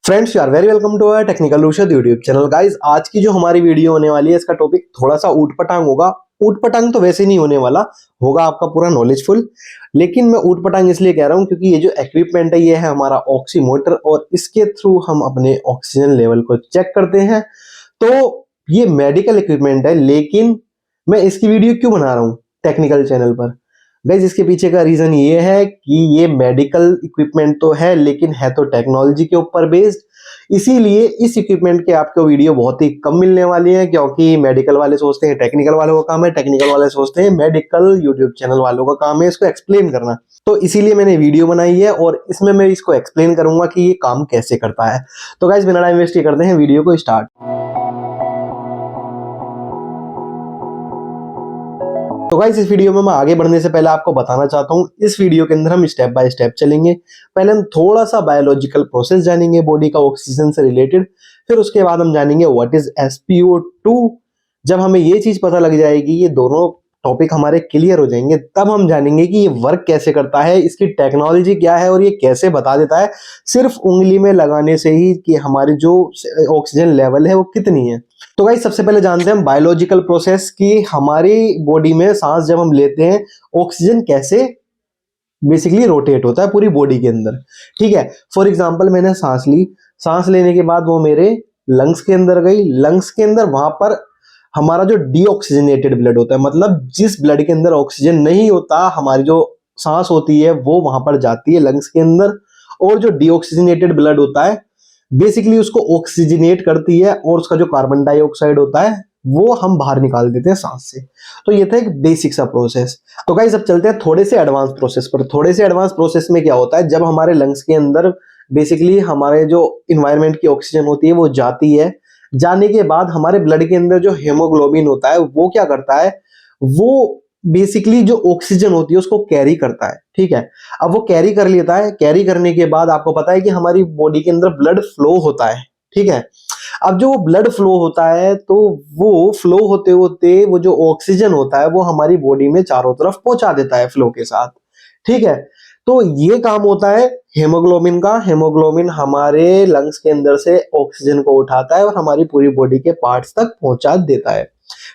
Friends you are very welcome to our technical Rushad YouTube channel. Guys आज की जो हमारी वीडियो होने वाली है इसका टॉपिक थोड़ा सा ऊट पटांग होगा। ऊट पटांग तो वैसे नहीं होने वाला, होगा आपका पूरा नॉलेजफुल। लेकिन मैं ऊट पटांग इसलिए कह रहा हूं क्योंकि ये जो इक्विपमेंट है ये है हमारा ऑक्सीमोटर और इसके थ्रू हम अपने ऑक्सीजन लेवल को चेक करते हैं। तो ये मेडिकल इक्विपमेंट है, लेकिन मैं इसकी वीडियो क्यों बना रहा हूँ टेक्निकल चैनल पर? गाइस इसके पीछे का रीजन ये है कि ये मेडिकल इक्विपमेंट तो है लेकिन है तो टेक्नोलॉजी के ऊपर बेस्ड। इसीलिए इस इक्विपमेंट के आपको वीडियो बहुत ही कम मिलने वाली है, क्योंकि मेडिकल वाले सोचते हैं टेक्निकल वालों का काम है, टेक्निकल वाले सोचते हैं मेडिकल यूट्यूब चैनल वालों का काम है इसको एक्सप्लेन करना। तो इसीलिए मैंने वीडियो बनाई है और इसमें मैं इसको एक्सप्लेन करूंगा कि ये काम कैसे करता है। तो गाइस बिना टाइम वेस्ट करते हैं वीडियो को स्टार्ट। तो गाइस इस वीडियो में मैं आगे बढ़ने से पहले आपको बताना चाहता हूं, इस वीडियो के अंदर हम स्टेप बाय स्टेप चलेंगे। पहले हम थोड़ा सा बायोलॉजिकल प्रोसेस जानेंगे बॉडी का ऑक्सीजन से रिलेटेड, फिर उसके बाद हम जानेंगे व्हाट इज SpO2। जब हमें ये चीज पता लग जाएगी, ये दोनों टॉपिक हमारे क्लियर हो जाएंगे, तब हम जानेंगे कि ये वर्क कैसे करता है, इसकी टेक्नोलॉजी क्या है और ये कैसे बता देता है सिर्फ उंगली में लगाने से ही कि हमारी जो ऑक्सीजन लेवल है वो कितनी है। तो गाइस सबसे पहले जानते हैं हम बायोलॉजिकल प्रोसेस की हमारी बॉडी में सांस जब हम लेते हैं ऑक्सीजन कैसे बेसिकली रोटेट होता है पूरी बॉडी के अंदर। ठीक है, फॉर एग्जांपल मैंने सांस ली, सांस लेने के बाद वो मेरे लंग्स के अंदर गई, लंग्स के अंदर वहां पर हमारा जो डीऑक्सीजनेटेड ब्लड होता है, मतलब जिस ब्लड के अंदर ऑक्सीजन नहीं होता, हमारी जो सांस होती है वो वहां पर जाती है लंग्स के अंदर, और जो डीऑक्सीजनेटेड ब्लड होता है बेसिकली उसको ऑक्सीजनेट करती है और उसका जो कार्बन डाइऑक्साइड होता है वो हम बाहर निकाल देते हैं सांस से। तो ये था एक बेसिक सा प्रोसेस। तो गाइस अब चलते हैं थोड़े से एडवांस प्रोसेस पर। थोड़े से एडवांस प्रोसेस में क्या होता है, जब हमारे लंग्स के अंदर बेसिकली हमारे जो इन्वायरमेंट की ऑक्सीजन होती है वो जाती है, जाने के बाद हमारे ब्लड के अंदर जो हेमोग्लोबिन होता है वो क्या करता है, वो बेसिकली जो ऑक्सीजन होती है उसको कैरी करता है। ठीक है, अब वो कैरी कर लेता है, कैरी करने के बाद आपको पता है कि हमारी बॉडी के अंदर ब्लड फ्लो होता है। ठीक है, अब जो वो ब्लड फ्लो होता है तो वो फ्लो होते होते वो जो ऑक्सीजन होता है वो हमारी बॉडी में चारों तरफ पहुंचा देता है फ्लो के साथ। ठीक है, तो ये काम होता है हेमोग्लोबिन का। हेमोग्लोबिन हमारे लंग्स के अंदर से ऑक्सीजन को उठाता है और हमारी पूरी बॉडी के पार्ट्स तक पहुंचा देता है।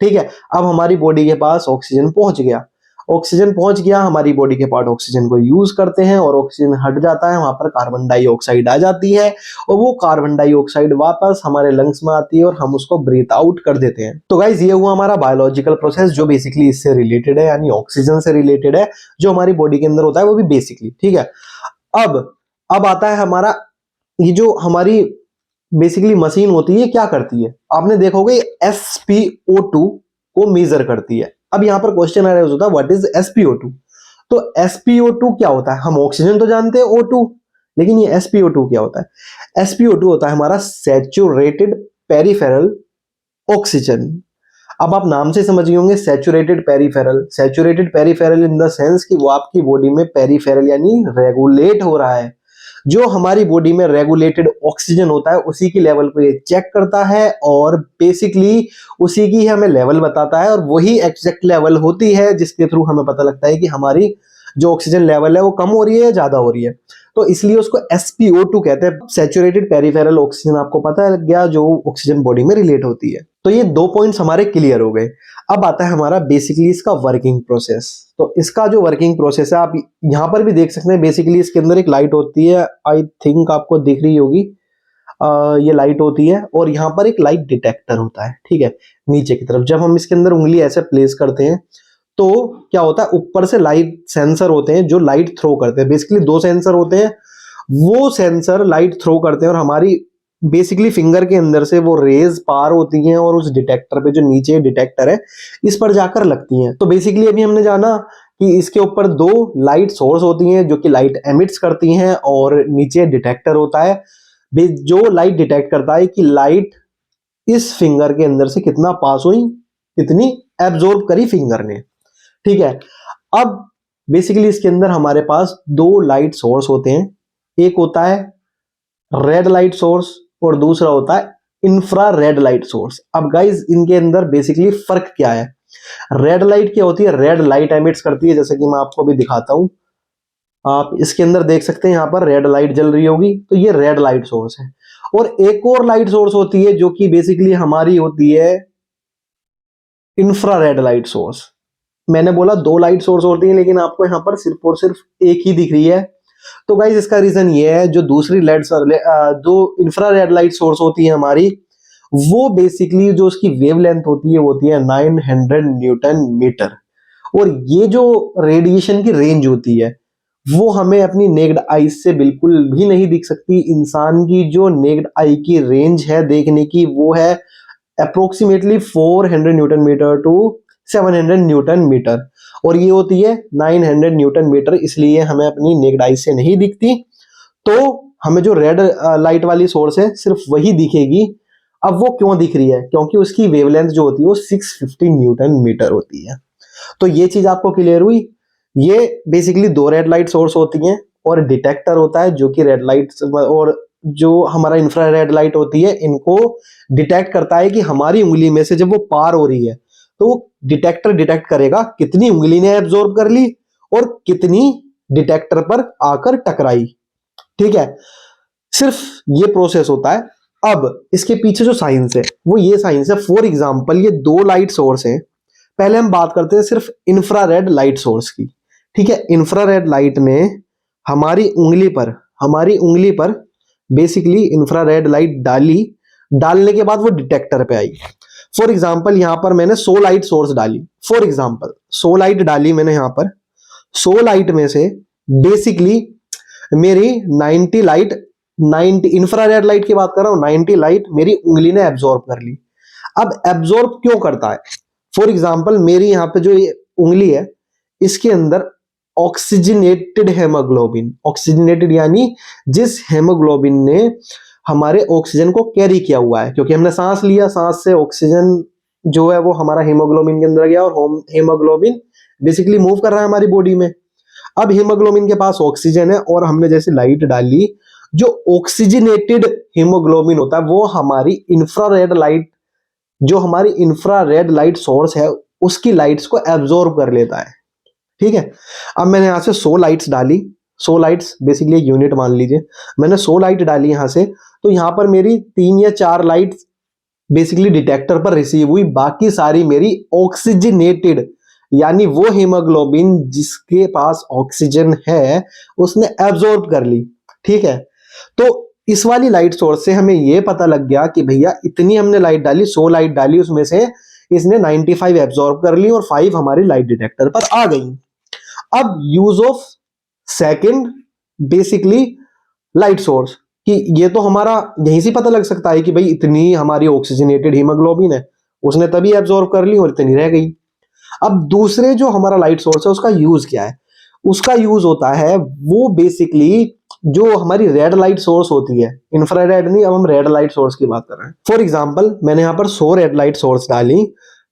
ठीक है, अब हमारी बॉडी के पास ऑक्सीजन पहुंच गया, ऑक्सीजन पहुंच गया, हमारी बॉडी के पार्ट ऑक्सीजन को यूज करते हैं और ऑक्सीजन हट जाता है, वहां पर कार्बन डाइऑक्साइड आ जाती है और वो कार्बन डाइऑक्साइड वापस हमारे लंग्स में आती है और हम उसको ब्रीथ आउट कर देते हैं। तो गाइज ये हुआ हमारा बायोलॉजिकल प्रोसेस जो बेसिकली इससे रिलेटेड है, यानी ऑक्सीजन से रिलेटेड है, जो हमारी बॉडी के अंदर होता है वो भी बेसिकली। ठीक है, अब आता है हमारा ये जो हमारी बेसिकली मशीन होती है क्या करती है, आपने देखोगे SpO2 को मेजर करती है। अब यहां पर क्वेश्चन आ रहा होता है व्हाट इज SpO2। तो SpO2 क्या होता है, हम ऑक्सीजन तो जानते हैं O2, लेकिन ये SpO2 क्या होता है? SpO2 होता है हमारा सैचुरेटेड पेरिफेरल ऑक्सीजन। अब आप नाम से समझ गए होंगे saturated peripheral. Saturated peripheral in the sense कि वो आपकी बॉडी में पेरिफेरल यानी रेगुलेट हो रहा है, जो हमारी बॉडी में रेगुलेटेड ऑक्सीजन होता है उसी की लेवल को ये चेक करता है और बेसिकली उसी की हमें लेवल बताता है और वही एग्जैक्ट लेवल होती है जिसके थ्रू हमें पता लगता है कि हमारी जो ऑक्सीजन लेवल है वो कम हो रही है या ज्यादा हो रही है। तो इसलिए उसको SpO2 कहते हैं, सैचुरेटेड पेरिफेरल ऑक्सीजन। आपको पता लग गया जो ऑक्सीजन बॉडी में रिलेट होती है। तो ये दो पॉइंट्स हमारे क्लियर हो गए। अब आता है हमारा बेसिकली इसका वर्किंग प्रोसेस। तो इसका जो वर्किंग प्रोसेस है आप यहां पर भी देख सकते हैं, बेसिकली इसके अंदर एक लाइट होती है, आई थिंक आपको दिख रही होगी, ये लाइट होती है और यहाँ पर एक लाइट डिटेक्टर होता है। ठीक है, नीचे की तरफ जब हम इसके अंदर उंगली ऐसे प्लेस करते हैं तो क्या होता है, ऊपर से लाइट सेंसर होते हैं जो लाइट थ्रो करते हैं। बेसिकली दो सेंसर होते हैं, वो सेंसर लाइट थ्रो करते हैं और हमारी बेसिकली फिंगर के अंदर से वो रेज पार होती हैं और उस डिटेक्टर पे, जो नीचे डिटेक्टर है, इस पर जाकर लगती हैं। तो बेसिकली अभी हमने जाना कि इसके ऊपर दो लाइट सोर्स होती हैं जो कि लाइट एमिट्स करती हैं और नीचे डिटेक्टर होता है जो लाइट डिटेक्ट करता है कि लाइट इस फिंगर के अंदर से कितना पास हुई, कितनी एब्जॉर्ब करी फिंगर ने। ठीक है, अब बेसिकली इसके अंदर हमारे पास दो लाइट सोर्स होते हैं, एक होता है रेड लाइट सोर्स और दूसरा होता है इंफ्रा रेड लाइट सोर्स। अब गाइज इनके अंदर बेसिकली फर्क क्या है? रेड लाइट क्या होती है, रेड लाइट एमिट्स करती है, जैसे कि मैं आपको भी दिखाता हूं, आप इसके अंदर देख सकते हैं, यहां पर रेड लाइट जल रही होगी, तो ये रेड लाइट सोर्स है। और एक और लाइट सोर्स होती है जो कि बेसिकली हमारी होती है इंफ्रारेड लाइट सोर्स। मैंने बोला दो लाइट सोर्स होती हैं, लेकिन आपको यहां पर सिर्फ और सिर्फ एक ही दिख रही है। तो गाइज इसका रीजन ये है, जो दूसरी जो इंफ्रारेड लाइट सोर्स होती है हमारी, वो बेसिकली जो उसकी वेवलेंथ होती है वो होती है 900 न्यूटन मीटर। और ये जो रेडिएशन की रेंज होती है वो हमें अपनी नेक्ड आई से बिल्कुल भी नहीं दिख सकती। इंसान की जो नेक्ड आई की रेंज है देखने की, वो है approximately 400 newton metre to 700 newton metre, और ये होती है 900 न्यूटन मीटर, इसलिए हमें अपनी नेक्ड आई से नहीं दिखती। तो हमें जो रेड लाइट वाली सोर्स है सिर्फ वही दिखेगी। अब वो क्यों दिख रही है? क्योंकि उसकी वेवलेंथ जो होती है वो 650 न्यूटन मीटर होती है। तो ये चीज आपको क्लियर हुई। ये बेसिकली दो रेड लाइट सोर्स होती हैं, और डिटेक्टर होता है जो कि रेड लाइट और जो हमारा इंफ्रारेड लाइट होती है इनको डिटेक्ट करता है कि हमारी उंगली में से जब वो पार हो रही है, तो वो डिटेक्टर डिटेक्ट करेगा कितनी उंगली ने एब्जॉर्ब कर ली और कितनी डिटेक्टर पर आकर टकराई। ठीक है, सिर्फ ये प्रोसेस होता है। अब इसके पीछे जो साइंस है वो ये साइंस है। फॉर एग्जांपल ये दो लाइट सोर्स हैं। पहले हम बात करते हैं सिर्फ इंफ्रारेड लाइट सोर्स की। ठीक है, इंफ्रारेड लाइट ने हमारी उंगली पर बेसिकली इंफ्रारेड लाइट डाली, डालने के बाद वो डिटेक्टर पे आई। फॉर एग्जांपल यहां पर मैंने 100 लाइट सोर्स डाली, फॉर एग्जांपल 100 लाइट डाली मैंने यहां पर। 100 लाइट में से बेसिकली मेरी 90 लाइट, 90 इंफ्रारेड लाइट की बात कर रहा हूं, 90 लाइट मेरी उंगली ने एब्जॉर्ब कर ली। अब एब्जॉर्ब क्यों करता है? फॉर एग्जाम्पल मेरी यहां पे जो ये उंगली है इसके अंदर ऑक्सीजनेटेड हेमोग्लोबिन, ऑक्सीजनेटेड यानी जिस हेमोग्लोबिन ने हमारे ऑक्सीजन को कैरी किया हुआ है, क्योंकि हमने सांस लिया, सांस से ऑक्सीजन जो है वो हमारा हेमोग्लोबिन के अंदर गया, और हेमोग्लोबिन बेसिकली मूव कर रहा है हमारी बॉडी में। अब हीमोग्लोबिन के पास ऑक्सीजन है और हमने जैसे लाइट डाली, जो ऑक्सीजनेटेड हीमोग्लोबिन होता है वो हमारी इंफ्रारेड लाइट, जो हमारी इंफ्रारेड लाइट सोर्स है उसकी लाइट्स को एब्जॉर्ब कर लेता है। ठीक है, अब मैंने यहां से 100 लाइट्स डाली, 100 लाइट्स बेसिकली एक यूनिट मान लीजिए, मैंने 100 लाइट डाली यहां से, तो यहां पर मेरी 3 या 4 लाइट बेसिकली डिटेक्टर पर रिसीव हुई, बाकी सारी मेरी ऑक्सीजनेटेड यानी वो हीमोग्लोबिन जिसके पास ऑक्सीजन है उसने एब्जॉर्ब कर ली। ठीक है, तो इस वाली लाइट सोर्स से हमें यह पता लग गया कि भैया इतनी हमने लाइट डाली, 100 लाइट डाली, उसमें से इसने 95 एब्जॉर्ब कर ली और 5 हमारी लाइट डिटेक्टर पर आ गई। अब use of second basically light source, कि ये तो हमारा यहीं से पता लग सकता है कि भाई इतनी हमारी ऑक्सीजनेटेड हीमोग्लोबिन है, उसने तभी एब्जॉर्ब कर ली और इतनी रह गई। अब दूसरे जो हमारा लाइट सोर्स है उसका यूज क्या है? उसका यूज होता है वो बेसिकली जो हमारी रेड लाइट सोर्स होती है, इंफ्रारेड नहीं, अब हम रेड लाइट सोर्स की बात कर रहे हैं। फॉर एग्जांपल मैंने यहां पर 100 रेड लाइट सोर्स डाली,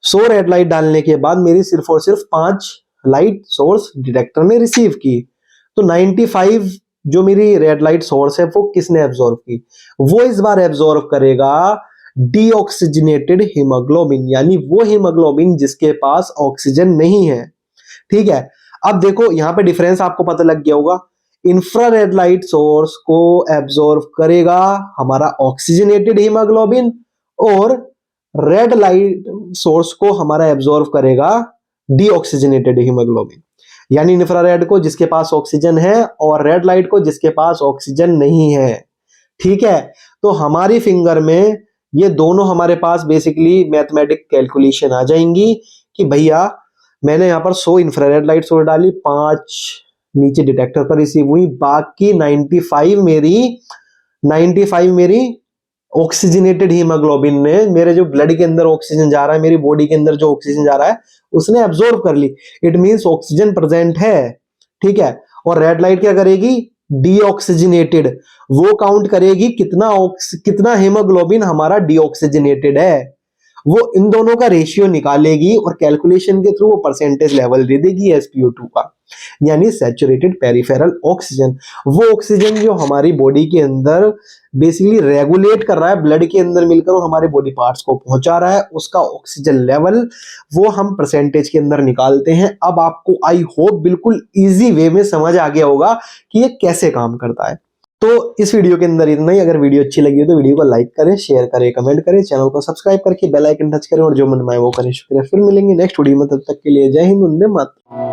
100 रेड लाइट डालने के बाद मेरी सिर्फ और सिर्फ 5 लाइट सोर्स डिटेक्टर ने रिसीव की, तो 95 जो मेरी रेड लाइट सोर्स है वो किसने एब्जॉर्व की? वो इस बार एब्जॉर्व करेगा डीऑक्सीजनेटेड हीमोग्लोबिन, यानी वो हीमोग्लोबिन जिसके पास ऑक्सीजन नहीं है। ठीक है, अब देखो यहां पे डिफरेंस आपको पता लग गया होगा। इंफ्रारेड लाइट सोर्स को एब्जॉर्व करेगा हमारा ऑक्सीजनेटेड हीमोग्लोबिन, और रेड लाइट सोर्स को हमारा एब्जॉर्व करेगा डीऑक्सीजनेटेड हीमोग्लोबिन, यानी इंफ्रारेड को जिसके पास ऑक्सीजन है और रेड लाइट को जिसके पास ऑक्सीजन नहीं है। ठीक है, तो हमारी फिंगर में ये दोनों हमारे पास बेसिकली मैथमेटिक कैलकुलेशन आ जाएंगी कि भैया मैंने यहां पर 100 इंफ्रारेड लाइट सोर्स डाली, 5 नीचे डिटेक्टर पर रिसीव हुई, बाकी 95 मेरी ऑक्सीजनेटेड हीमोग्लोबिन ने, मेरे जो ब्लड के अंदर ऑक्सीजन जा रहा है, मेरी बॉडी के अंदर जो ऑक्सीजन जा रहा है उसने एब्जॉर्ब कर ली। इट मींस ऑक्सीजन प्रेजेंट है। ठीक है, और रेड लाइट क्या करेगी? डीऑक्सीजनेटेड, वो काउंट करेगी कितना हीमोग्लोबिन हमारा डीऑक्सीजनेटेड है, वो इन दोनों का रेशियो निकालेगी और कैलकुलेशन के थ्रू वो परसेंटेज लेवल दे देगी SpO2 का, यानी सैचुरेटेड पेरिफेरल ऑक्सीजन। वो ऑक्सीजन जो हमारी बॉडी के अंदर बेसिकली रेगुलेट कर रहा है, ब्लड के अंदर मिलकर वो हमारे बॉडी पार्ट्स को पहुंचा रहा है, उसका ऑक्सीजन लेवल वो हम परसेंटेज के अंदर निकालते हैं। अब आपको आई होप बिल्कुल इजी वे में समझ आ गया होगा कि ये कैसे काम करता है। तो इस वीडियो के अंदर इतना ही। अगर वीडियो अच्छी लगी हो तो वीडियो को लाइक करें, शेयर करें, कमेंट करें, चैनल को सब्सक्राइब करके बेल आइकन टच करें और जो मन में वो करें। शुक्रिया, फिर मिलेंगे नेक्स्ट वीडियो में, तब तक के लिए जय हिंद, वंदे मातरम।